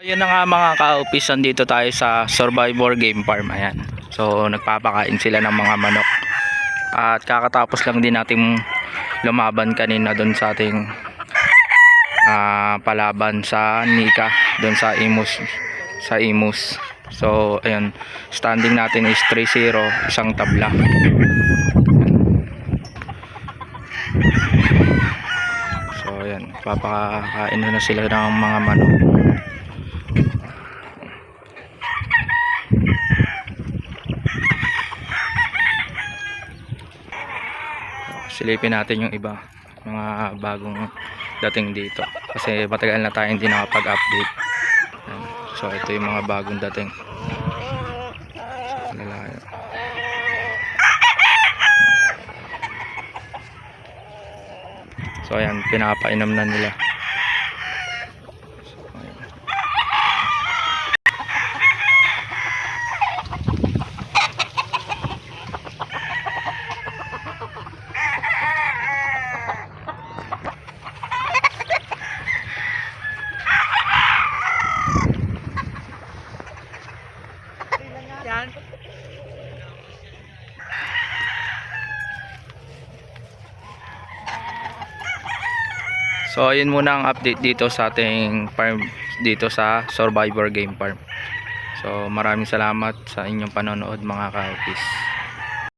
Ayun na nga mga ka-office, dito tayo sa Survivor Game Farm. Ayan. So nagpapakain sila ng mga manok. At kakatapos lang din natin lumaban kanina doon sa ating palaban sa Nika, doon sa Imus. So ayun, standing natin is 3-0, isang tabla. So ayan, papakain na sila ng mga manok. Silipin natin yung iba, mga bagong dating dito kasi matagal na tayo hindi nakapag-update. So ito yung mga bagong dating. So ayan, pinapainom na nila. So ayun muna ang update dito sa ating farm, dito sa Survivor Game Farm. So maraming salamat sa inyong panonood mga ka-office.